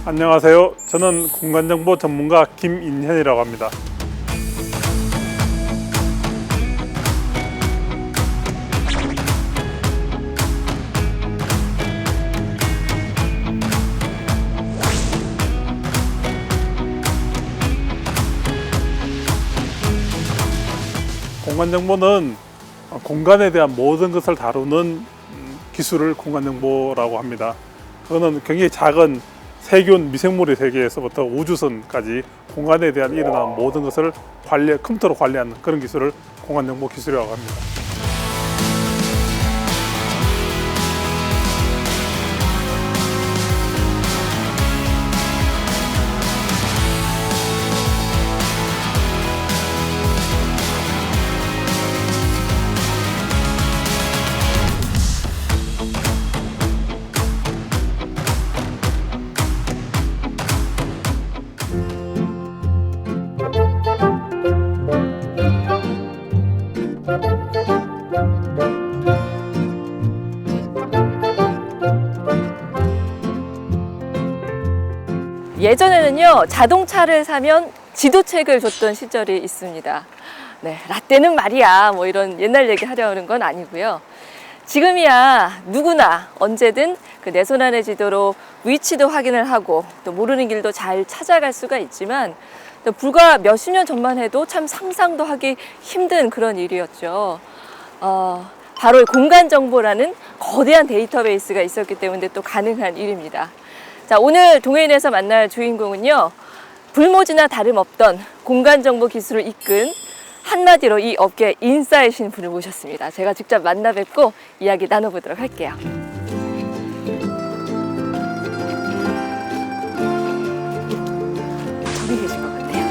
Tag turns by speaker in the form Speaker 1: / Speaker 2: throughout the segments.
Speaker 1: 안녕하세요. 저는 공간정보 전문가 김인현이라고 합니다. 공간정보는 공간에 대한 모든 것을 다루는 기술을 공간정보라고 합니다. 그거는 굉장히 작은 세균, 미생물의 세계에서부터 우주선까지 공간에 대한 일어나는 모든 것을 컴퓨터로 관리하는 그런 기술을 공간정보 기술이라고 합니다.
Speaker 2: 예전에는요, 자동차를 사면 지도책을 줬던 시절이 있습니다. 네, 라떼는 말이야, 뭐 이런 옛날 얘기 하려는 건 아니고요. 지금이야 누구나 언제든 그 내 손 안의 지도로 위치도 확인을 하고 또 모르는 길도 잘 찾아갈 수가 있지만, 또 불과 몇십 년 전만 해도 참 상상도 하기 힘든 그런 일이었죠. 바로 공간정보라는 거대한 데이터베이스가 있었기 때문에 또 가능한 일입니다. 자, 오늘 동해인에서 만날 주인공은요, 불모지나 다름없던 공간정보 기술을 이끈 한마디로 이 업계 인싸이신 분을 모셨습니다. 제가 직접 만나 뵙고 이야기 나눠보도록 할게요. 저기 계신 것 같아요.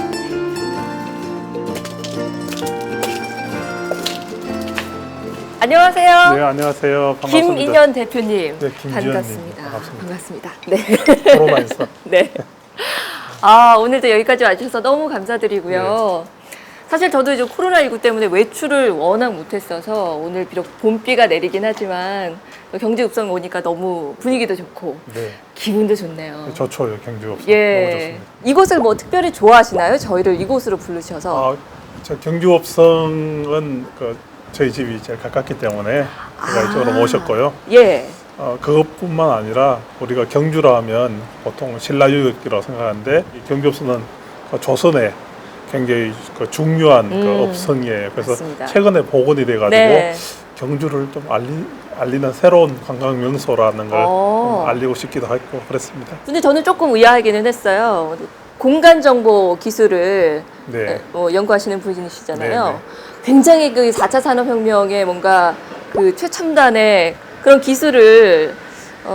Speaker 2: 안녕하세요.
Speaker 1: 네, 안녕하세요. 반갑습니다.
Speaker 2: 김인현 대표님.
Speaker 1: 네, 김지현님.
Speaker 2: 반갑습니다.
Speaker 1: 반갑습니다.
Speaker 2: 네.
Speaker 1: 코로나 인사.
Speaker 2: 네. 오늘도 여기까지 와주셔서 너무 감사드리고요. 사실 저도 이제 코로나19 때문에 외출을 워낙 못했어서 오늘 비록 봄비가 내리긴 하지만 경제읍성 오니까 너무 분위기도 좋고
Speaker 1: 네,
Speaker 2: 기분도 좋네요.
Speaker 1: 좋죠. 경주업소. 너무
Speaker 2: 예.
Speaker 1: 좋습니다.
Speaker 2: 이곳을 뭐 특별히 좋아하시나요? 저희를 이곳으로 부르셔서.
Speaker 1: 저 경주업성은 저희 집이 제일 가깝기 때문에 제가 이쪽으로 모셨고요.
Speaker 2: 예.
Speaker 1: 그것뿐만 아니라 우리가 경주라 하면 보통 신라유역이라고 생각하는데, 이 경주업소는 조선의 굉장히 중요한 업성이에요. 그래서
Speaker 2: 맞습니다.
Speaker 1: 최근에 복원이 돼가지고
Speaker 2: 네.
Speaker 1: 경주를 좀 알리는 새로운 관광 명소라는 걸 좀 알리고 싶기도 했고 그랬습니다.
Speaker 2: 근데 저는 조금 의아하기는 했어요. 공간정보 기술을
Speaker 1: 네.
Speaker 2: 연구하시는 분이시잖아요.
Speaker 1: 네, 네.
Speaker 2: 굉장히 그 4차 산업혁명의 뭔가 그 최첨단의 그런 기술을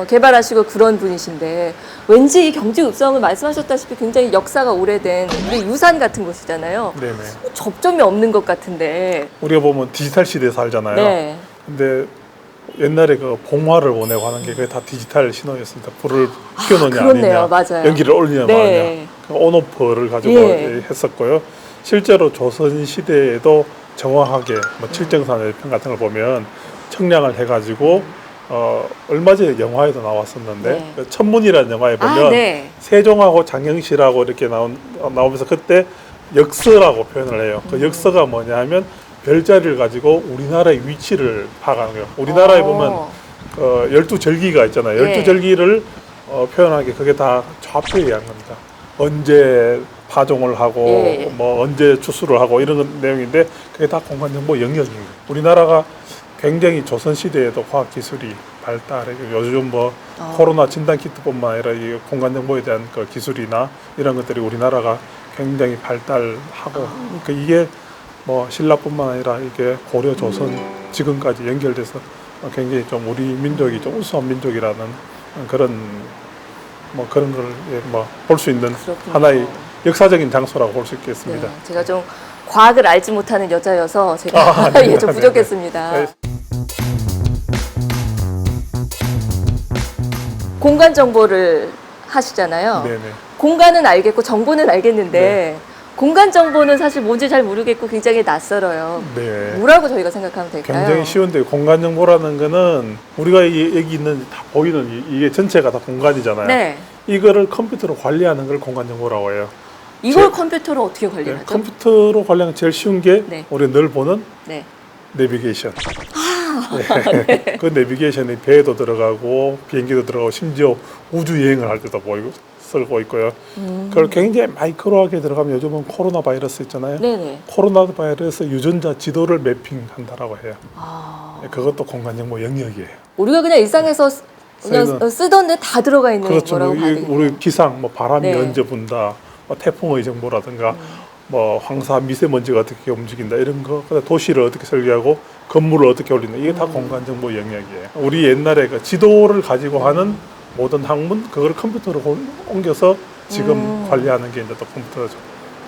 Speaker 2: 개발하시고 그런 분이신데, 왠지 이 경주읍성은 말씀하셨다시피 굉장히 역사가 오래된 우리 유산 같은 곳이잖아요.
Speaker 1: 네네.
Speaker 2: 접점이 없는 것 같은데.
Speaker 1: 우리가 보면 디지털 시대에 살잖아요.
Speaker 2: 네.
Speaker 1: 근데 옛날에 봉화를 보내고 하는 게 그게 다 디지털 신호였습니다. 불을 피워놓냐
Speaker 2: 그렇네요.
Speaker 1: 아니냐,
Speaker 2: 맞아요.
Speaker 1: 연기를 올리냐
Speaker 2: 네.
Speaker 1: 마느냐, 온오프를 가지고 했었고요. 실제로 조선 시대에도 정확하게 칠정산의 편 같은 걸 보면 청량을 해가지고 얼마 전에 영화에도 나왔었는데,
Speaker 2: 네.
Speaker 1: 천문이라는 영화에 보면
Speaker 2: 네.
Speaker 1: 세종하고 장영실하고 이렇게 나오면서 그때 역서라고 표현을 해요. 그 역서가 뭐냐 하면 별자리를 가지고 우리나라의 위치를 파악하는 거예요. 우리나라에 보면 12절기가 있잖아요.
Speaker 2: 네.
Speaker 1: 12절기를 표현하기, 그게 다 좌표에 의한 겁니다. 언제 파종을 하고 뭐 언제 추수를 하고 이런 내용인데, 그게 다 공간정보 영역입니다. 우리나라가 굉장히 조선시대에도 과학기술이 발달해, 요즘 코로나 진단키트뿐만 아니라 이 공간정보에 대한 기술이나 이런 것들이 우리나라가 굉장히 발달하고, 그러니까 이게 신라뿐만 아니라 이게 고려, 조선 지금까지 연결돼서 굉장히 좀 우리 민족이 좀 우수한 민족이라는 그런 그런 걸 볼 수 있는
Speaker 2: 그렇군요.
Speaker 1: 하나의 역사적인 장소라고 볼 수 있겠습니다.
Speaker 2: 네. 제가 좀 과학을 알지 못하는 여자여서 제가 좀 부족했습니다.
Speaker 1: 네.
Speaker 2: 공간 정보를 하시잖아요.
Speaker 1: 네네.
Speaker 2: 공간은 알겠고 정보는 알겠는데 공간 정보는 사실 뭔지 잘 모르겠고 굉장히 낯설어요.
Speaker 1: 네.
Speaker 2: 뭐라고 저희가 생각하면 될까요?
Speaker 1: 굉장히 쉬운데 공간 정보라는 거는 우리가 여기 있는 다 보이는 이게 전체가 다 공간이잖아요.
Speaker 2: 네.
Speaker 1: 이거를 컴퓨터로 관리하는 걸 공간 정보라고 해요.
Speaker 2: 이걸 컴퓨터로 어떻게 관리하죠?
Speaker 1: 컴퓨터로 관리하는 제일 쉬운 게
Speaker 2: 네.
Speaker 1: 우리가 늘 보는
Speaker 2: 네.
Speaker 1: 내비게이션. 네. 그 내비게이션이 배도 들어가고 비행기도 들어가고 심지어 우주 여행을 할 때도 보이고 쓰고 있고요. 그걸 굉장히 마이크로하게 들어가면 요즘은 코로나 바이러스 있잖아요.
Speaker 2: 네네.
Speaker 1: 코로나 바이러스 유전자 지도를 매핑한다라고 해요.
Speaker 2: 아,
Speaker 1: 그것도 공간 정보 영역이에요.
Speaker 2: 우리가 그냥 일상에서 그냥
Speaker 1: 쓰이는-
Speaker 2: 쓰던 데 다 들어가 있는
Speaker 1: 그렇죠.
Speaker 2: 거라고 봐야 되겠네요.
Speaker 1: 우리 기상, 뭐 바람이
Speaker 2: 네.
Speaker 1: 언제 분다, 뭐 태풍의 정보라든가, 뭐 황사 미세먼지가 어떻게 움직인다 이런 거, 그다음 도시를 어떻게 설계하고 건물을 어떻게 올린다 이게 다 공간 정보 영역이에요. 우리 옛날에 그 지도를 가지고 하는 모든 학문 그걸 컴퓨터로 옮겨서 지금 관리하는 게 이제 또 컴퓨터죠.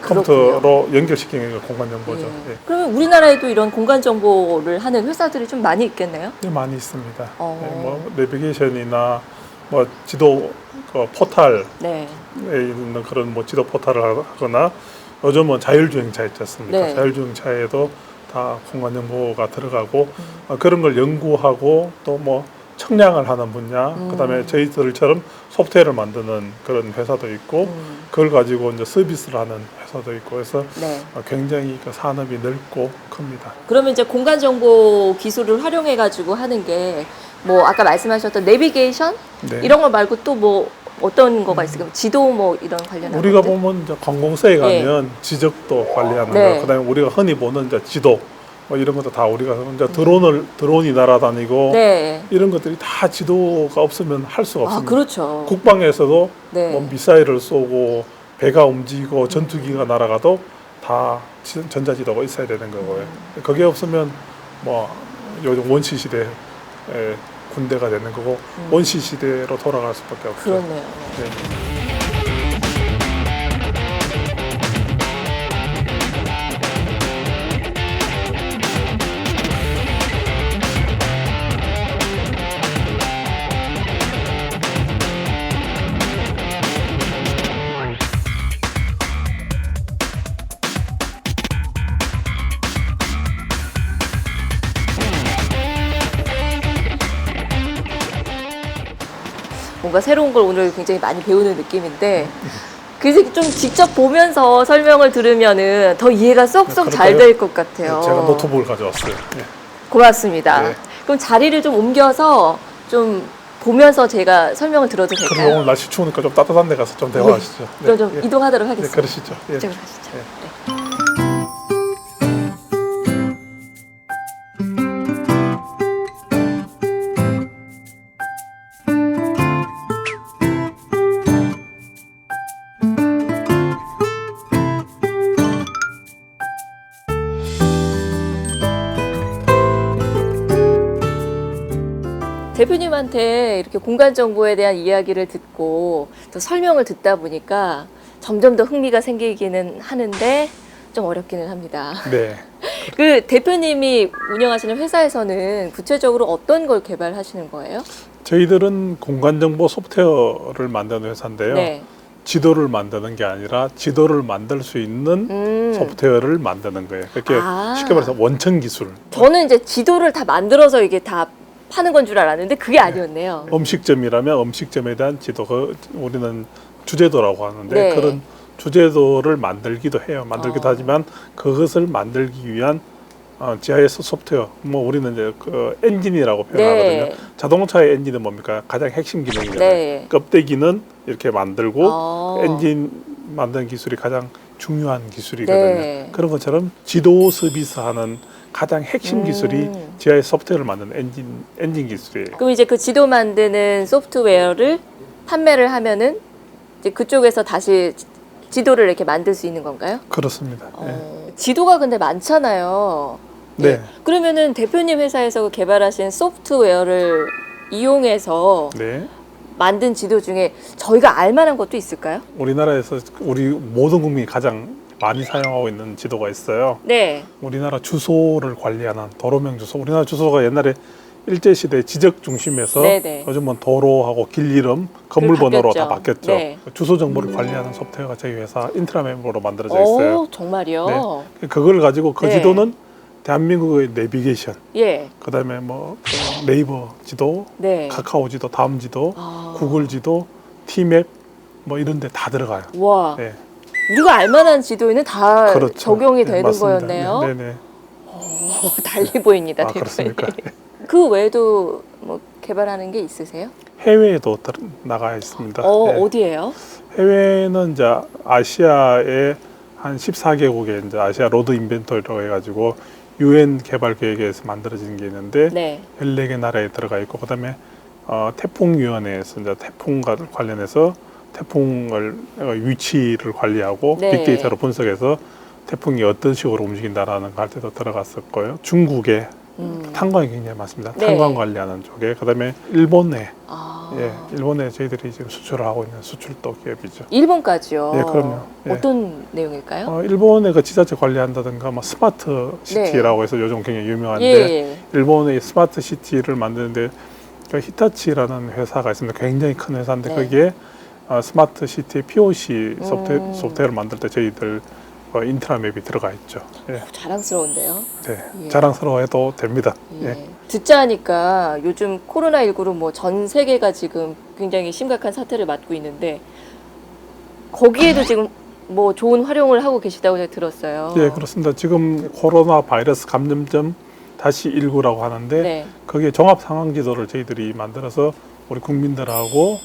Speaker 1: 컴퓨터로 연결시키는 게 공간 정보죠.
Speaker 2: 예.
Speaker 1: 예.
Speaker 2: 그러면 우리나라에도 이런 공간 정보를 하는 회사들이 좀 많이 있겠네요.
Speaker 1: 네, 많이 있습니다.
Speaker 2: 어.
Speaker 1: 네, 뭐 내비게이션이나 뭐 지도 그 포탈에
Speaker 2: 네.
Speaker 1: 있는 그런 뭐 지도 포탈을 하거나 요즘은 자율주행차 있지 않습니까?
Speaker 2: 네.
Speaker 1: 자율주행차에도 다 공간 정보가 들어가고 그런 걸 연구하고 또 뭐 측량을 하는 분야, 그다음에 저희들처럼 소프트웨어를 만드는 그런 회사도 있고 그걸 가지고 이제 서비스를 하는 회사도 있고 해서
Speaker 2: 네.
Speaker 1: 굉장히 그 산업이 넓고 큽니다.
Speaker 2: 그러면 이제 공간 정보 기술을 활용해 가지고 하는 게 뭐 아까 말씀하셨던 내비게이션
Speaker 1: 네.
Speaker 2: 이런 거 말고 또 뭐 어떤 거가 있을까요? 지도 뭐 이런 관련한
Speaker 1: 우리가
Speaker 2: 것들?
Speaker 1: 보면 이제 관공서에 가면 지적도 관리하는
Speaker 2: 네.
Speaker 1: 거, 그다음에 우리가 흔히 보는 이제 지도 뭐 이런 것도 다 우리가 이제 드론이 날아다니고
Speaker 2: 네.
Speaker 1: 이런 것들이 다 지도가 없으면 할 수가
Speaker 2: 아,
Speaker 1: 없습니다.
Speaker 2: 그렇죠.
Speaker 1: 국방에서도
Speaker 2: 네.
Speaker 1: 뭐 미사일을 쏘고 배가 움직이고 전투기가 날아가도 다 전자지도가 있어야 되는 거고요. 그게 없으면 뭐 요즘 원시 시대에 군대가 되는 거고 원시 시대로 돌아갈 수밖에 없죠.
Speaker 2: 그렇네요.
Speaker 1: 네.
Speaker 2: 뭔가 새로운 걸 오늘 굉장히 많이 배우는 느낌인데 그래서 좀 직접 보면서 설명을 들으면은 더 이해가 쏙쏙 잘
Speaker 1: 그럴까요?
Speaker 2: 될 것 같아요.
Speaker 1: 제가 노트북을 가져왔어요. 네.
Speaker 2: 고맙습니다.
Speaker 1: 네.
Speaker 2: 그럼 자리를 좀 옮겨서 좀 보면서 제가 설명을 들어도
Speaker 1: 그리고
Speaker 2: 될까요?
Speaker 1: 오늘 날씨 추우니까 좀 따뜻한 데 가서 좀 대화하시죠.
Speaker 2: 그럼 좀
Speaker 1: 예.
Speaker 2: 이동하도록
Speaker 1: 네,
Speaker 2: 하겠습니다.
Speaker 1: 그러시죠. 예.
Speaker 2: 이쪽으로 가시죠.
Speaker 1: 네.
Speaker 2: 네. 대표님한테 이렇게 공간 정보에 대한 이야기를 듣고 또 설명을 듣다 보니까 점점 더 흥미가 생기기는 하는데 좀 어렵기는 합니다.
Speaker 1: 네.
Speaker 2: 그 대표님이 운영하시는 회사에서는 구체적으로 어떤 걸 개발하시는 거예요?
Speaker 1: 저희들은 공간정보 소프트웨어를 만드는 회사인데요.
Speaker 2: 네.
Speaker 1: 지도를 만드는 게 아니라 지도를 만들 수 있는 소프트웨어를 만드는 거예요. 그렇게
Speaker 2: 아.
Speaker 1: 쉽게 말해서 원천 기술.
Speaker 2: 저는 이제 지도를 다 만들어서 이게 다 파는 건 줄 알았는데 그게 아니었네요.
Speaker 1: 음식점이라면 음식점에 대한 지도, 우리는 주제도라고 하는데
Speaker 2: 네.
Speaker 1: 그런 주제도를 만들기도 해요. 만들기도 하지만 그것을 만들기 위한 GIS 소프트웨어, 뭐 우리는 이제 그 엔진이라고 표현하거든요.
Speaker 2: 네.
Speaker 1: 자동차의 엔진은 뭡니까? 가장 핵심 기능이잖아요.
Speaker 2: 네.
Speaker 1: 껍데기는 이렇게 만들고
Speaker 2: 어.
Speaker 1: 엔진 만드는 기술이 가장 중요한 기술이거든요.
Speaker 2: 네.
Speaker 1: 그런 것처럼 지도 서비스하는 가장 핵심 기술이 GIS 소프트웨어를 만드는 엔진 기술이에요.
Speaker 2: 그럼 이제 그 지도 만드는 소프트웨어를 판매를 하면은 이제 그쪽에서 다시 지도를 이렇게 만들 수 있는 건가요?
Speaker 1: 그렇습니다.
Speaker 2: 지도가 근데 많잖아요.
Speaker 1: 네.
Speaker 2: 예. 그러면은 대표님 회사에서 개발하신 소프트웨어를 이용해서
Speaker 1: 네.
Speaker 2: 만든 지도 중에 저희가 알 만한 것도 있을까요?
Speaker 1: 우리나라에서 우리 모든 국민이 가장 많이 사용하고 있는 지도가 있어요.
Speaker 2: 네.
Speaker 1: 우리나라 주소를 관리하는 도로명 주소. 우리나라 주소가 옛날에 일제시대 지적 중심에서
Speaker 2: 네네.
Speaker 1: 요즘은 도로하고 길 이름, 건물 번호로 다
Speaker 2: 바뀌었죠.
Speaker 1: 바뀌었죠.
Speaker 2: 네.
Speaker 1: 주소 정보를 관리하는 소프트웨어가 저희 회사 인트라맵으로 만들어져 있어요.
Speaker 2: 오, 정말요?
Speaker 1: 네. 그걸 가지고 그
Speaker 2: 네.
Speaker 1: 지도는 대한민국의 내비게이션,
Speaker 2: 예.
Speaker 1: 그다음에 뭐 네이버 지도,
Speaker 2: 네.
Speaker 1: 카카오 지도, 다음 지도,
Speaker 2: 아.
Speaker 1: 구글 지도, 티맵 뭐 이런 데 다 들어가요.
Speaker 2: 와.
Speaker 1: 네.
Speaker 2: 우리가 알만한 지도에는 다
Speaker 1: 그렇죠.
Speaker 2: 적용이
Speaker 1: 네,
Speaker 2: 되는
Speaker 1: 맞습니다.
Speaker 2: 거였네요.
Speaker 1: 네, 네.
Speaker 2: 달리 보입니다.
Speaker 1: 아,
Speaker 2: 대표님.
Speaker 1: 그렇습니까?
Speaker 2: 그 외에도 뭐 개발하는 게 있으세요?
Speaker 1: 해외에도 나가 있습니다. 네.
Speaker 2: 어디예요?
Speaker 1: 해외는 이제 아시아의 한 14개국의 이제 아시아 로드 인벤토리라고 해가지고 UN 개발 계획에서 만들어진 게 있는데
Speaker 2: 네.
Speaker 1: 14개 나라에 들어가 있고 그다음에 태풍위원회에서 이제 태풍과 관련해서 태풍을 위치를 관리하고
Speaker 2: 네.
Speaker 1: 빅데이터로 분석해서 태풍이 어떤 식으로 움직인다라는 걸 할 때도 들어갔었고요. 중국에 탄광이 굉장히 많습니다.
Speaker 2: 네.
Speaker 1: 탄광 관리하는 쪽에 그다음에 일본에
Speaker 2: 아.
Speaker 1: 예, 일본에 저희들이 지금 수출을 하고 있는 수출도 기업이죠.
Speaker 2: 일본까지요.
Speaker 1: 예, 그럼요. 예.
Speaker 2: 어떤 내용일까요?
Speaker 1: 일본의 그 지자체 관리한다든가 뭐 스마트 시티라고 해서 요즘 굉장히 유명한데
Speaker 2: 예.
Speaker 1: 일본의 스마트 시티를 만드는데 그 히타치라는 회사가 있습니다. 굉장히 큰 회사인데
Speaker 2: 네.
Speaker 1: 거기에 스마트 시티 POC 소프트웨어를 만들 때 저희들 인트라맵이 들어가 있죠. 예.
Speaker 2: 자랑스러운데요.
Speaker 1: 네,
Speaker 2: 예.
Speaker 1: 자랑스러워해도 됩니다.
Speaker 2: 예.
Speaker 1: 예.
Speaker 2: 듣자 하니까 요즘 코로나19로 뭐 전 세계가 지금 굉장히 심각한 사태를 맞고 있는데 거기에도 지금 뭐 좋은 활용을 하고 계시다고 제가 들었어요.
Speaker 1: 예, 그렇습니다. 지금 코로나 바이러스 감염점 다시 19라고 하는데
Speaker 2: 네.
Speaker 1: 거기에 종합 상황 지도를 저희들이 만들어서 우리 국민들하고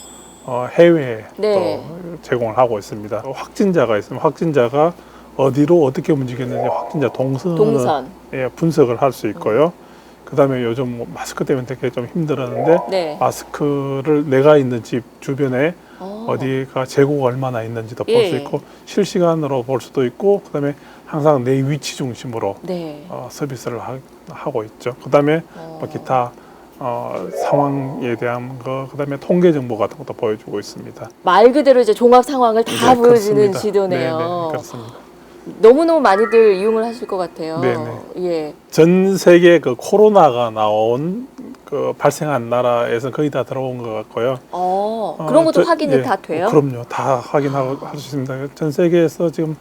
Speaker 1: 해외에
Speaker 2: 네.
Speaker 1: 또 제공을 하고 있습니다. 확진자가 있으면 확진자가 어디로 어떻게 움직였는지 확진자 동선을 예, 분석을 할 수 있고요. 그다음에 요즘 뭐 마스크 때문에 되게 좀 힘들었는데
Speaker 2: 네.
Speaker 1: 마스크를 내가 있는 집 주변에
Speaker 2: 어.
Speaker 1: 어디가 재고가 얼마나 있는지도 볼 수
Speaker 2: 예.
Speaker 1: 있고 실시간으로 볼 수도 있고 그다음에 항상 내 위치 중심으로
Speaker 2: 네.
Speaker 1: 서비스를 하고 있죠. 그다음에 뭐 기타 상황에 대한 거 그다음에 통계 정보 같은 것도 보여주고 있습니다.
Speaker 2: 말 그대로 이제 종합 상황을 다
Speaker 1: 네,
Speaker 2: 보여주는
Speaker 1: 그렇습니다.
Speaker 2: 지도네요.
Speaker 1: 네, 네, 그렇습니다.
Speaker 2: 너무너무 많이들 이용을 하실 것 같아요.
Speaker 1: 네, 네.
Speaker 2: 예.
Speaker 1: 전 세계 그 코로나가 나온 그 발생한 나라에서 거의 다 들어온 것 같고요.
Speaker 2: 그런 것도 확인이
Speaker 1: 예,
Speaker 2: 다 돼요?
Speaker 1: 그럼요. 다 확인하고 할 수 있습니다. 전 세계에서 지금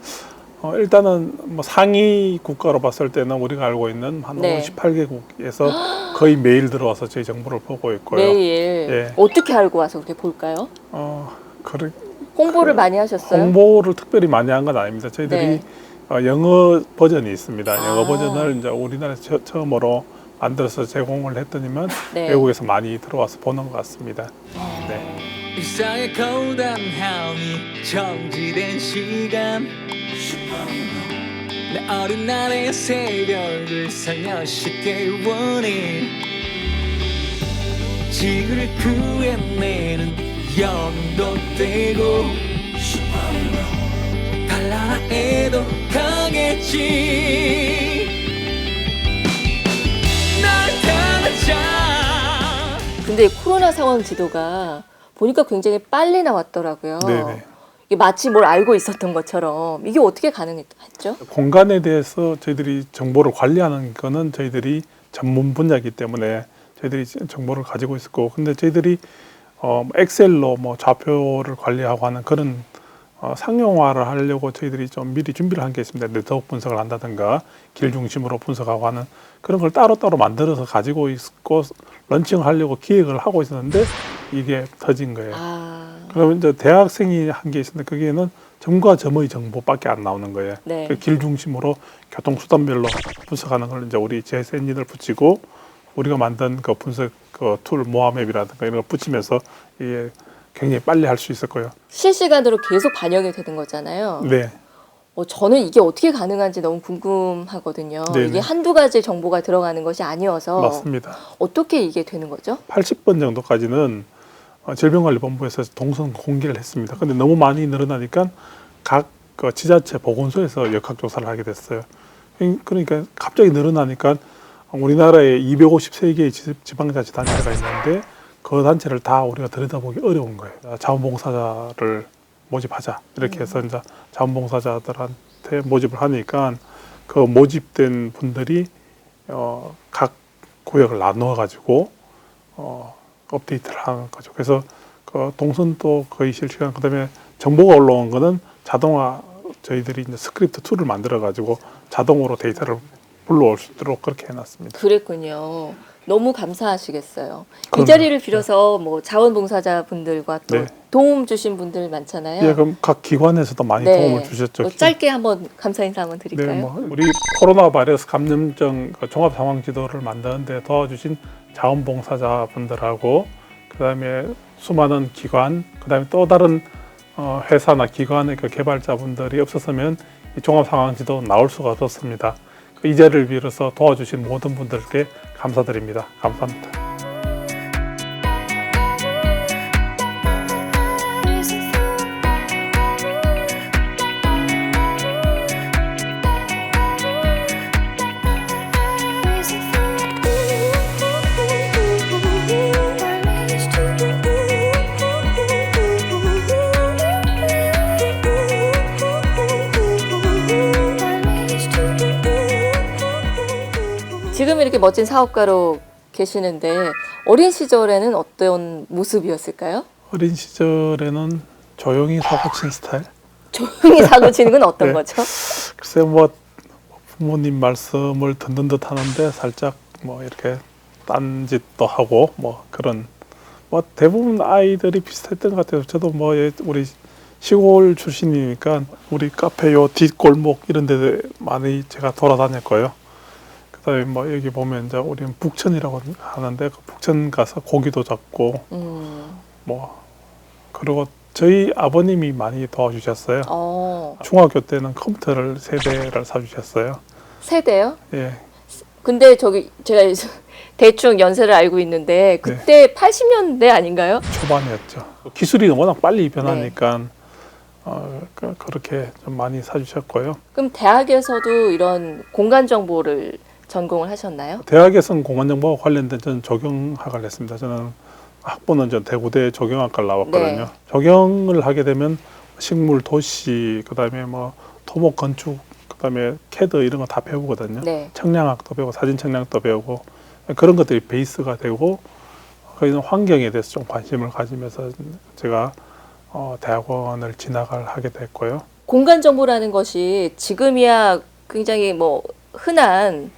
Speaker 1: 일단은 뭐 상위 국가로 봤을 때는 우리가 알고 있는 한
Speaker 2: 네.
Speaker 1: 58개국에서 거의 매일 들어와서 저희 정보를 보고 있고요.
Speaker 2: 매일.
Speaker 1: 예.
Speaker 2: 어떻게 알고 와서 그렇게 볼까요?
Speaker 1: 그래,
Speaker 2: 홍보를 많이 하셨어요?
Speaker 1: 홍보를 특별히 많이 한 건 아닙니다. 저희들이
Speaker 2: 네.
Speaker 1: 영어 버전이 있습니다. 영어
Speaker 2: 아.
Speaker 1: 버전을 이제 우리나라에서 처음으로 만들어서 제공을 했더니만
Speaker 2: 네.
Speaker 1: 외국에서 많이 들어와서 보는 것 같습니다. 네.
Speaker 3: 일상의 고단함이 정지된 시간 내 어린 날의 새벽을 살려시길 원해 지구를 구해내는 영웅도 되고 달라 해도 가겠지 날 따라자
Speaker 2: 근데 이 코로나 상황 지도가 보니까 굉장히 빨리 나왔더라고요.
Speaker 1: 네네.
Speaker 2: 이게 마치 뭘 알고 있었던 것처럼 이게 어떻게 가능했죠?
Speaker 1: 공간에 대해서 저희들이 정보를 관리하는 거는 저희들이 전문 분야이기 때문에 저희들이 정보를 가지고 있었고, 근데 저희들이 엑셀로 뭐 좌표를 관리하고 하는 그런 상용화를 하려고 저희들이 좀 미리 준비를 한 게 있습니다. 네트워크 분석을 한다든가 길 중심으로 분석하고 하는 그런 걸 따로따로 만들어서 가지고 있고 런칭하려고 기획을 하고 있었는데 이게 터진 거예요. 그러면 이제 대학생이 한 게 있는데 거기에는 점과 점의 정보밖에 안 나오는 거예요.
Speaker 2: 네.
Speaker 1: 그 길 중심으로 교통수단별로 분석하는 걸 이제 우리 GIS 엔진을 붙이고 우리가 만든 그 분석 그 툴 모아맵이라든가 이런 걸 붙이면서 이게 굉장히 빨리 할 수 있었고요.
Speaker 2: 실시간으로 계속 반영이 되는 거잖아요.
Speaker 1: 네.
Speaker 2: 저는 이게 어떻게 가능한지 너무 궁금하거든요.
Speaker 1: 네네.
Speaker 2: 이게 한두 가지 정보가 들어가는 것이 아니어서
Speaker 1: 맞습니다.
Speaker 2: 어떻게 이게 되는 거죠?
Speaker 1: 80번 정도까지는 질병관리본부에서 동선 공개를 했습니다. 근데 너무 많이 늘어나니까 각 그 지자체 보건소에서 역학조사를 하게 됐어요. 그러니까 갑자기 늘어나니까 우리나라에 253개의 지방자치단체가 있는데 그 단체를 다 우리가 들여다보기 어려운 거예요. 자원봉사자를 모집하자 이렇게 해서 이제 자원봉사자들한 프로젝트에 모집을 하니까 그 모집된 분들이 각 구역을 나누어 가지고 업데이트를 하는 거죠. 그래서 그 동선도 거의 실시간, 그다음에 정보가 올라온 거는 자동화, 저희들이 이제 스크립트 툴을 만들어 가지고 자동으로 데이터를 불러올 수 있도록 그렇게 해놨습니다.
Speaker 2: 그랬군요. 너무 감사하시겠어요. 이
Speaker 1: 그럼요.
Speaker 2: 자리를 빌어서 뭐 자원봉사자 분들과 또
Speaker 1: 네.
Speaker 2: 도움 주신 분들 많잖아요.
Speaker 1: 예, 그럼 각 기관에서도 많이
Speaker 2: 네.
Speaker 1: 도움을 주셨죠.
Speaker 2: 뭐 짧게 한번 감사 인사 한번 드릴까요?
Speaker 1: 네, 뭐 우리 코로나 바이러스 감염증 종합 상황 지도를 만드는데 도와주신 자원봉사자 분들하고, 그다음에 수많은 기관, 그다음에 또 다른 회사나 기관의 그 개발자분들이 없었으면 이 종합 상황 지도 나올 수가 없었습니다. 이 자리를 빌어서 도와주신 모든 분들께 감사드립니다. 감사합니다.
Speaker 2: 지금 이렇게 멋진 사업가로 계시는데 어린 시절에는 어떤 모습이었을까요?
Speaker 1: 어린 시절에는 조용히 사고 친 스타일.
Speaker 2: 조용히 사고 치는 건 어떤
Speaker 1: 네.
Speaker 2: 거죠?
Speaker 1: 글쎄 뭐 부모님 말씀을 듣는 듯 하는데 살짝 뭐 이렇게 딴짓도 하고 뭐 그런, 뭐 대부분 아이들이 비슷했던 것 같아요. 저도 뭐 우리 시골 출신이니까 우리 카페 요 뒷골목 이런 데 많이 제가 돌아다녔고요. 그다음에 뭐 여기 보면 이제 우리는 북천이라고 하는데 그 북천 가서 고기도 잡고 뭐, 그리고 저희 아버님이 많이 도와주셨어요. 중학교 때는 컴퓨터를 3대를 사주셨어요.
Speaker 2: 세대요?
Speaker 1: 예.
Speaker 2: 근데 저기 제가 대충 연세를 알고 있는데 그때 80년대 아닌가요?
Speaker 1: 초반이었죠. 기술이 워낙 빨리 변하니까 그렇게 좀 많이 사주셨고요.
Speaker 2: 그럼 대학에서도 이런 공간 정보를 전공을 하셨나요?
Speaker 1: 대학에서는 공간정보와 관련된 저는 조경학을 했습니다. 저는 학부는 전 대구대 조경학과를 나왔거든요.
Speaker 2: 네.
Speaker 1: 조경을 하게 되면 식물, 도시, 그다음에 뭐 토목 건축, 그다음에 캐드 이런 거 다 배우거든요.
Speaker 2: 네.
Speaker 1: 청량학도 배우고 사진 청량도 배우고 그런 것들이 베이스가 되고, 거기는 환경에 대해서 좀 관심을 가지면서 제가 대학원을 진학을 하게 됐고요.
Speaker 2: 공간 정보라는 것이 지금이야 굉장히 뭐 흔한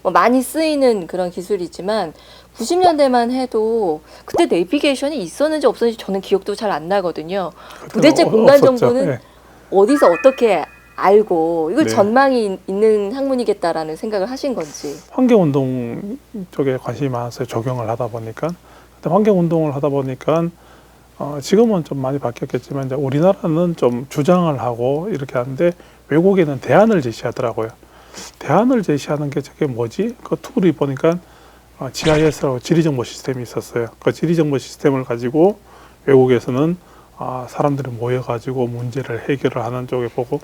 Speaker 2: 뭐 많이 쓰이는 그런 기술이지만 90년대만 해도 그때 내비게이션이 있었는지 없었는지 저는 기억도 잘 안 나거든요. 도대체 공간
Speaker 1: 없었죠.
Speaker 2: 정보는
Speaker 1: 네.
Speaker 2: 어디서 어떻게 알고 이걸
Speaker 1: 네.
Speaker 2: 전망이 있는 학문이겠다라는 생각을 하신 건지.
Speaker 1: 환경운동 쪽에 관심이 많았어요. 조경을 하다 보니까. 근데 환경운동을 하다 보니까 지금은 좀 많이 바뀌었겠지만 이제 우리나라는 좀 주장을 하고 이렇게 하는데 외국에는 대안을 제시하더라고요. 대안을 제시하는 게 저게 뭐지? 그 툴이 보니까 GIS라고 지리정보 시스템이 있었어요. 그 지리정보 시스템을 가지고 외국에서는 사람들이 모여가지고 문제를 해결을 하는 쪽에 보고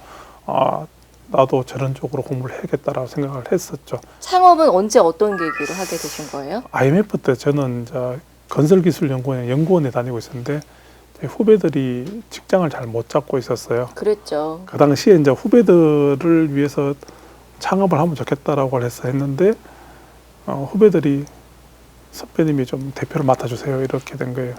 Speaker 1: 나도 저런 쪽으로 공부를 해야겠다라고 생각을 했었죠.
Speaker 2: 창업은 언제 어떤 계기로 하게 되신 거예요?
Speaker 1: IMF 때 저는 이제 건설기술연구원에 연구원에 다니고 있었는데 제 후배들이 직장을 잘 못 잡고 있었어요.
Speaker 2: 그랬죠.
Speaker 1: 그 당시에 이제 후배들을 위해서 창업을 하면 좋겠다라고 해서 했는데 후배들이 선배님이 좀 대표를 맡아주세요 이렇게 된 거예요.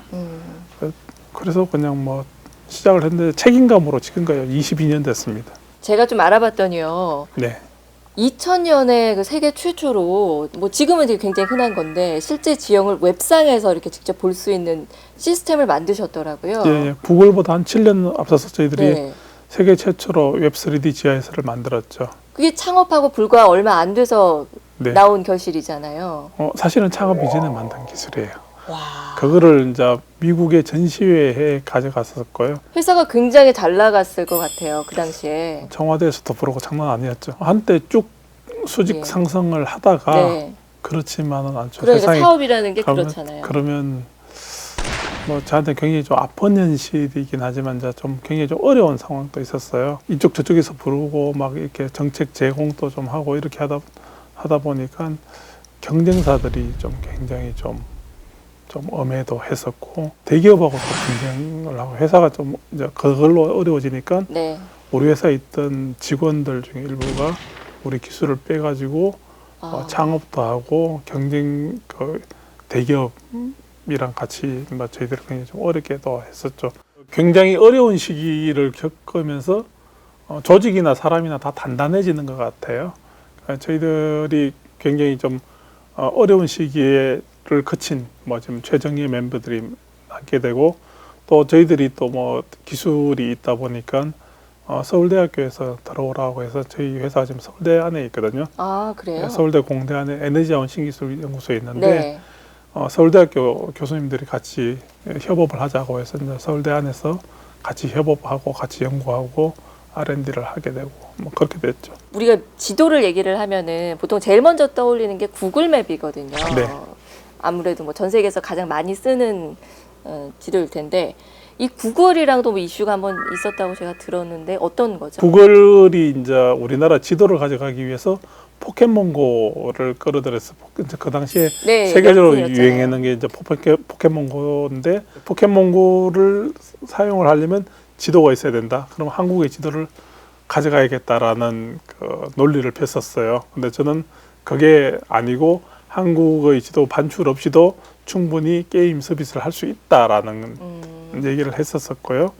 Speaker 1: 그래서 그냥 뭐 시작을 했는데 책임감으로 지금까지 22년 됐습니다.
Speaker 2: 제가 좀 알아봤더니요.
Speaker 1: 네.
Speaker 2: 2000년에 그 세계 최초로 뭐 지금은 되게 굉장히 흔한 건데 실제 지형을 웹상에서 이렇게 직접 볼 수 있는 시스템을 만드셨더라고요.
Speaker 1: 예, 구글보다 한 7년 앞서서 저희들이
Speaker 2: 네.
Speaker 1: 세계 최초로 웹 3D GIS를 만들었죠.
Speaker 2: 그게 창업하고 불과 얼마 안 돼서
Speaker 1: 네.
Speaker 2: 나온 결실이잖아요.
Speaker 1: 사실은 창업 이전에 만든 기술이에요.
Speaker 2: 와.
Speaker 1: 그거를 이제 미국의 전시회에 가져갔었고요.
Speaker 2: 회사가 굉장히 잘 나갔을 것 같아요. 그 당시에.
Speaker 1: 청와대에서도 부르고 장난 아니었죠. 한때 쭉 수직
Speaker 2: 네.
Speaker 1: 상승을 하다가
Speaker 2: 네.
Speaker 1: 그렇지만은 않죠.
Speaker 2: 그러니까 사업이라는 게
Speaker 1: 그러면,
Speaker 2: 그렇잖아요.
Speaker 1: 그러면 뭐 저한테 굉장히 좀 아픈 현실이긴 하지만 이제 좀 굉장히 좀 어려운 상황도 있었어요. 이쪽 저쪽에서 부르고 막 이렇게 정책 제공도 좀 하고 이렇게 하다 보니까 경쟁사들이 좀 굉장히 좀 엄해도 했었고 대기업하고 또 경쟁을 하고 회사가 좀 이제 그걸로 어려워지니까
Speaker 2: 네.
Speaker 1: 우리 회사에 있던 직원들 중에 일부가 우리 기술을 빼가지고 창업도 하고 경쟁 대기업이랑 같이 저희들이 굉장히 좀 어렵게도 했었죠. 굉장히 어려운 시기를 겪으면서 조직이나 사람이나 다 단단해지는 것 같아요. 저희들이 굉장히 좀 어려운 시기를 거친 지금 최정예 멤버들이 남게 되고 또 저희들이 또 기술이 있다 보니까 서울대학교에서 들어오라고 해서 저희 회사가 지금 서울대 안에 있거든요.
Speaker 2: 아, 그래요?
Speaker 1: 서울대 공대 안에 에너지자원 신기술 연구소에 있는데
Speaker 2: 네.
Speaker 1: 서울대학교 교수님들이 같이 협업을 하자고 해서 이제 서울대 안에서 같이 협업하고 같이 연구하고 R&D를 하게 되고 그렇게 됐죠.
Speaker 2: 우리가 지도를 얘기를 하면은 보통 제일 먼저 떠올리는 게 구글맵이거든요.
Speaker 1: 네.
Speaker 2: 아무래도 전 세계에서 가장 많이 쓰는 지도일 텐데 이 구글이랑도 이슈가 한번 있었다고 제가 들었는데 어떤 거죠?
Speaker 1: 구글이 이제 우리나라 지도를 가져가기 위해서 포켓몬고를 끌어들였어. 그 당시에
Speaker 2: 네,
Speaker 1: 세계적으로
Speaker 2: 명품이었잖아요.
Speaker 1: 유행하는 게 이제 포켓몬고인데 포켓몬고를 사용을 하려면 지도가 있어야 된다. 그럼 한국의 지도를 가져가야겠다라는 그 논리를 폈었어요. 근데 저는 그게 아니고 한국의 지도 반출 없이도 충분히 게임 서비스를 할 수 있다라는 얘기를 했었었고요.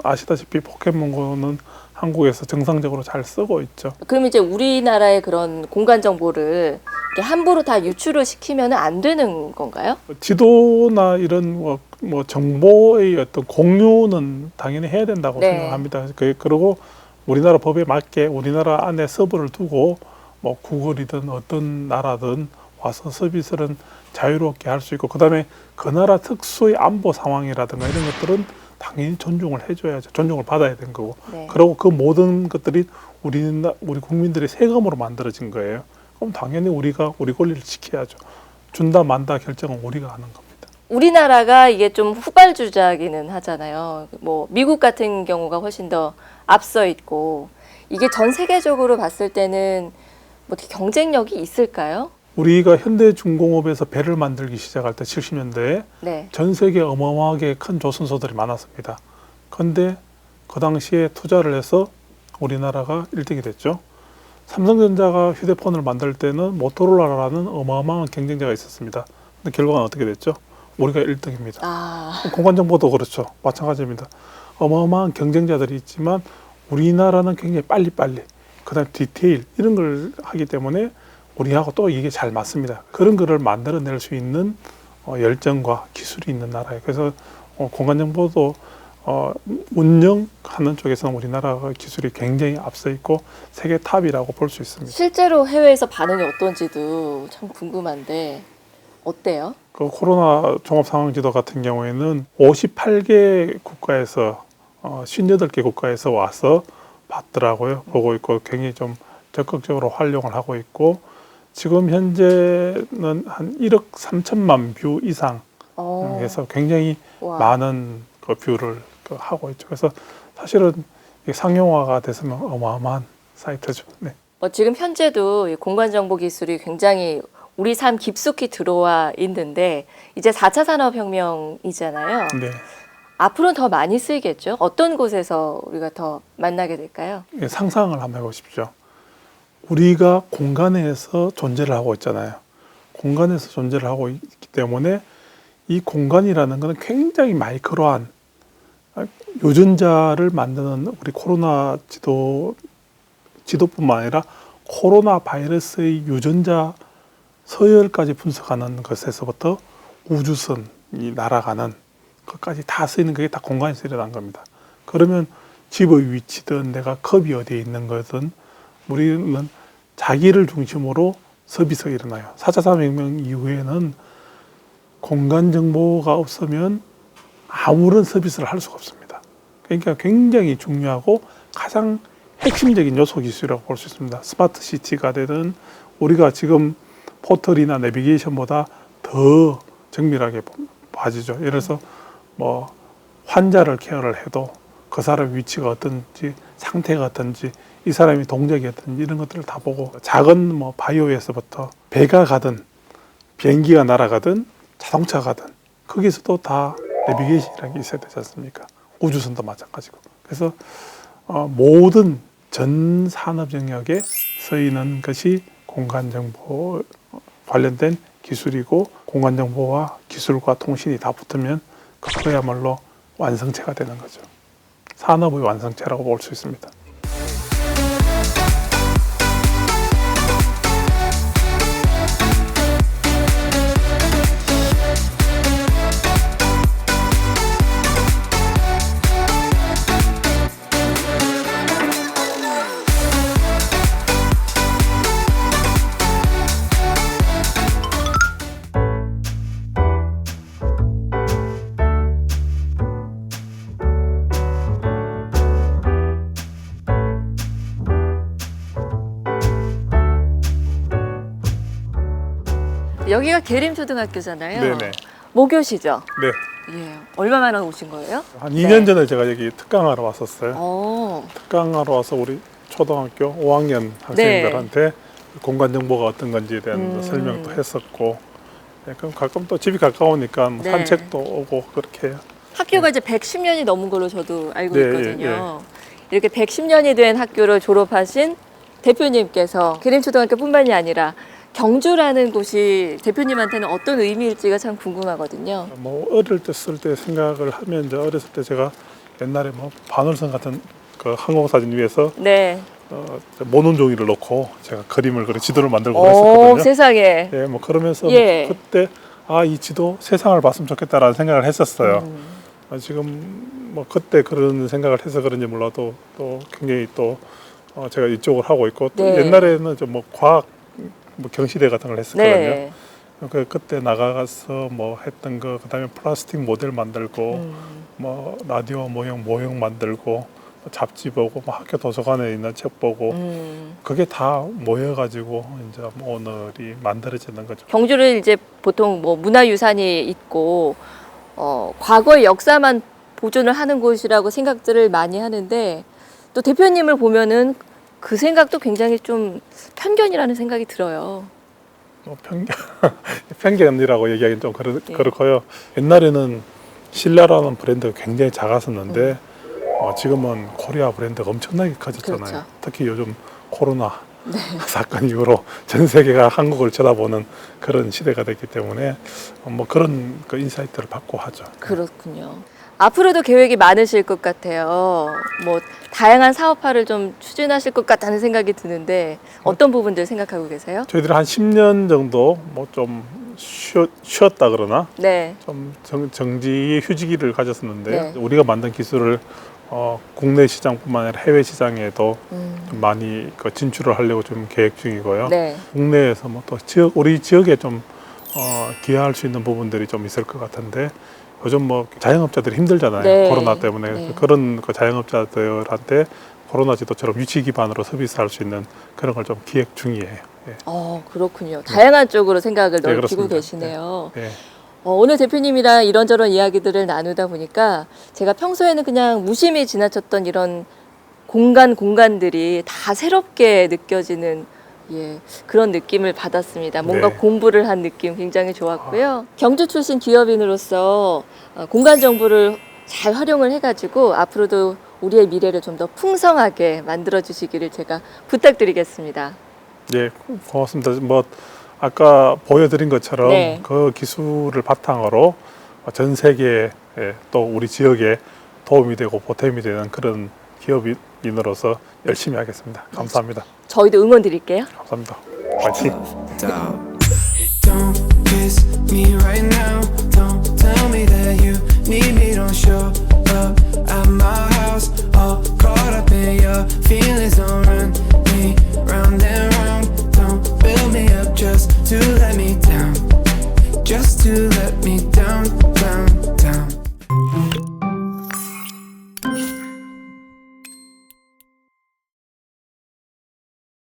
Speaker 1: 아시다시피 포켓몬고는 한국에서 정상적으로 잘 쓰고 있죠.
Speaker 2: 그럼 이제 우리나라의 그런 공간 정보를 이렇게 함부로 다 유출을 시키면 안 되는 건가요?
Speaker 1: 지도나 이런 정보의 어떤 공유는 당연히 해야 된다고
Speaker 2: 네.
Speaker 1: 생각합니다. 그리고 우리나라 법에 맞게 우리나라 안에 서버를 두고 구글이든 어떤 나라든 와서 서비스는 자유롭게 할 수 있고 그다음에 그 나라 특수의 안보 상황이라든가 이런 것들은 당연히 존중을 해줘야죠. 존중을 받아야 되는 거고.
Speaker 2: 네.
Speaker 1: 그리고 그 모든 것들이 우리 국민들의 세금으로 만들어진 거예요. 그럼 당연히 우리가 우리 권리를 지켜야죠. 준다 만다 결정은 우리가 하는 겁니다.
Speaker 2: 우리나라가 이게 좀 후발주자기는 하잖아요. 미국 같은 경우가 훨씬 더 앞서 있고 이게 전 세계적으로 봤을 때는 어떻게 경쟁력이 있을까요?
Speaker 1: 우리가 현대중공업에서 배를 만들기 시작할 때 70년대에
Speaker 2: 네.
Speaker 1: 전 세계 어마어마하게 큰 조선소들이 많았습니다. 그런데 그 당시에 투자를 해서 우리나라가 1등이 됐죠. 삼성전자가 휴대폰을 만들 때는 모토로라라는 어마어마한 경쟁자가 있었습니다. 근데 결과는 어떻게 됐죠? 우리가 1등입니다. 공간정보도 그렇죠. 마찬가지입니다. 어마어마한 경쟁자들이 있지만 우리나라는 굉장히 빨리빨리 그다음 디테일 이런 걸 하기 때문에 우리하고 또 이게 잘 맞습니다. 그런 거를 만들어낼 수 있는 열정과 기술이 있는 나라예요. 그래서 공간정보도 운영하는 쪽에서는 우리나라가 기술이 굉장히 앞서 있고 세계 탑이라고 볼 수 있습니다.
Speaker 2: 실제로 해외에서 반응이 어떤지도 참 궁금한데 어때요?
Speaker 1: 그 코로나 종합상황지도 같은 경우에는 58개 국가에서 58개 국가에서 와서 봤더라고요. 보고 있고 굉장히 좀 적극적으로 활용을 하고 있고 지금 현재는 한 1억 3천만 뷰 이상 해서 굉장히
Speaker 2: 와.
Speaker 1: 많은 그 뷰를 하고 있죠. 그래서 사실은 상용화가 됐으면 어마어마한 사이트죠. 네.
Speaker 2: 지금 현재도 이 공간정보 기술이 굉장히 우리 삶 깊숙이 들어와 있는데 이제 4차 산업혁명이잖아요.
Speaker 1: 네.
Speaker 2: 앞으로는 더 많이 쓰이겠죠? 어떤 곳에서 우리가 더 만나게 될까요?
Speaker 1: 상상을 한번 해보십시오. 우리가 공간에서 존재를 하고 있잖아요. 공간에서 존재를 하고 있기 때문에 이 공간이라는 것은 굉장히 마이크로한 유전자를 만드는 우리 코로나 지도뿐만 아니라 코로나 바이러스의 유전자 서열까지 분석하는 것에서부터 우주선이 날아가는 것까지 다 쓰이는 게 다 공간에서 일어난 겁니다. 그러면 집의 위치든 내가 컵이 어디에 있는 것든 우리는 자기를 중심으로 서비스가 일어나요. 4차 산업혁명 이후에는 공간 정보가 없으면 아무런 서비스를 할 수가 없습니다. 그러니까 굉장히 중요하고 가장 핵심적인 요소 기술이라고 볼 수 있습니다. 스마트 시티가 되든 우리가 지금 포털이나 내비게이션보다 더 정밀하게 봐지죠. 예를 들어서 환자를 케어를 해도 그 사람 위치가 어떤지 상태가 어떤지 이 사람이 동작이 어떤지 이런 것들을 다 보고 작은 바이오에서부터 배가 가든 비행기가 날아가든 자동차가 가든 거기서도 다 내비게이션이라는 게 있어야 되지 않습니까? 우주선도 마찬가지고. 그래서 모든 전 산업 영역에 쓰이는 것이 공간정보 관련된 기술이고 공간정보와 기술과 통신이 다 붙으면 그야말로 완성체가 되는 거죠. 산업의 완성체라고 볼 수 있습니다.
Speaker 2: 여기가 계림초등학교잖아요.
Speaker 1: 네네.
Speaker 2: 모교시죠?
Speaker 1: 네.
Speaker 2: 예. 얼마 만에 오신 거예요?
Speaker 1: 한 2년 전에 제가 여기 특강하러 왔었어요.
Speaker 2: 어.
Speaker 1: 특강하러 와서 우리 초등학교 5학년 학생들한테 공간 정보가 어떤 건지에 대한 설명도 했었고, 네, 그럼 가끔 또 집이 가까우니까 뭐
Speaker 2: 네.
Speaker 1: 산책도 오고 그렇게 해요.
Speaker 2: 학교가 이제 110년이 넘은 걸로 저도 알고
Speaker 1: 네,
Speaker 2: 있거든요. 이렇게 110년이 된 학교를 졸업하신 대표님께서 계림초등학교뿐만이 아니라 경주라는 곳이 대표님한테는 어떤 의미일지가 참 궁금하거든요.
Speaker 1: 뭐 어릴 때 쓸 때 생각을 하면 이제 어렸을 때 제가 옛날에 뭐 반월선 같은 그 항공사진 위에서
Speaker 2: 네.
Speaker 1: 모눈 종이를 놓고 제가 그림을 그려 지도를 만들고
Speaker 2: 오,
Speaker 1: 그랬었거든요.
Speaker 2: 세상에.
Speaker 1: 예, 뭐 그러면서
Speaker 2: 예.
Speaker 1: 그때 이 지도 세상을 봤으면 좋겠다라는 생각을 했었어요. 지금 뭐 그때 그런 생각을 해서 그런지 몰라도 또 굉장히 또 제가 이쪽을 하고 있고 또
Speaker 2: 네.
Speaker 1: 옛날에는 좀 뭐 과학 뭐 경시대 같은 걸 했었거든요.
Speaker 2: 네.
Speaker 1: 그때 나가서 뭐 했던 거 그다음에 플라스틱 모델 만들고 뭐 라디오 모형 만들고 잡지 보고 뭐 학교 도서관에 있는 책 보고 그게 다 모여가지고 이제 뭐 오늘이 만들어지는 거죠.
Speaker 2: 경주를 이제 보통 뭐 문화유산이 있고 과거의 역사만 보존을 하는 곳이라고 생각들을 많이 하는데 또 대표님을 보면은 그 생각도 굉장히 좀 편견이라는 생각이 들어요.
Speaker 1: 뭐 편견이라고 얘기하기는 좀
Speaker 2: 예.
Speaker 1: 그렇고요. 옛날에는 신라라는 브랜드가 굉장히 작았었는데 지금은 코리아 브랜드가 엄청나게 커졌잖아요.
Speaker 2: 그렇죠.
Speaker 1: 특히 요즘 코로나 사건 이후로 전 세계가 한국을 쳐다보는 그런 시대가 됐기 때문에 뭐 그런 그 인사이트를 받고 하죠.
Speaker 2: 그렇군요. 앞으로도 계획이 많으실 것 같아요. 뭐 다양한 사업화를 좀 추진하실 것 같다는 생각이 드는데 어떤 부분들 생각하고 계세요?
Speaker 1: 저희들이 한 10년 정도 뭐 좀 쉬었다 그러나
Speaker 2: 네.
Speaker 1: 좀 정지 휴지기를 가졌었는데
Speaker 2: 네.
Speaker 1: 우리가 만든 기술을 국내 시장뿐만 아니라 해외 시장에도 좀 많이 진출을 하려고 좀 계획 중이고요.
Speaker 2: 네.
Speaker 1: 국내에서 뭐 또 우리 지역에 좀 기여할 수 있는 부분들이 좀 있을 것 같은데 요즘 뭐 자영업자들이 힘들잖아요.
Speaker 2: 네.
Speaker 1: 코로나 때문에
Speaker 2: 네.
Speaker 1: 그런 그 자영업자들한테 코로나 지도처럼 위치 기반으로 서비스할 수 있는 그런 걸 좀 기획 중이에요. 예.
Speaker 2: 그렇군요. 다양한 쪽으로 생각을 넓히고
Speaker 1: 그렇습니다.
Speaker 2: 계시네요.
Speaker 1: 예.
Speaker 2: 오늘 대표님이랑 이런저런 이야기들을 나누다 보니까 제가 평소에는 그냥 무심히 지나쳤던 이런 공간들이 다 새롭게 느껴지는 그런 느낌을 받았습니다. 뭔가
Speaker 1: 네.
Speaker 2: 공부를 한 느낌 굉장히 좋았고요. 경주 출신 기업인으로서 공간 정보를 잘 활용을 해가지고 앞으로도 우리의 미래를 좀 더 풍성하게 만들어 주시기를 제가 부탁드리겠습니다.
Speaker 1: 예, 고맙습니다. 뭐 아까 보여드린 것처럼
Speaker 2: 네.
Speaker 1: 그 기술을 바탕으로 전 세계에 또 우리 지역에 도움이 되고 보탬이 되는 그런 기업인으로서 열심히 하겠습니다. 감사합니다.
Speaker 2: 저희도 응원 드릴게요.
Speaker 1: 감사합니다. 화이팅!
Speaker 4: Don't kiss me right now. Don't tell me that you need me. Don't show up at my house. All caught up in your feelings. Don't run me round and round. Don't build me up just to let me down. Just to let me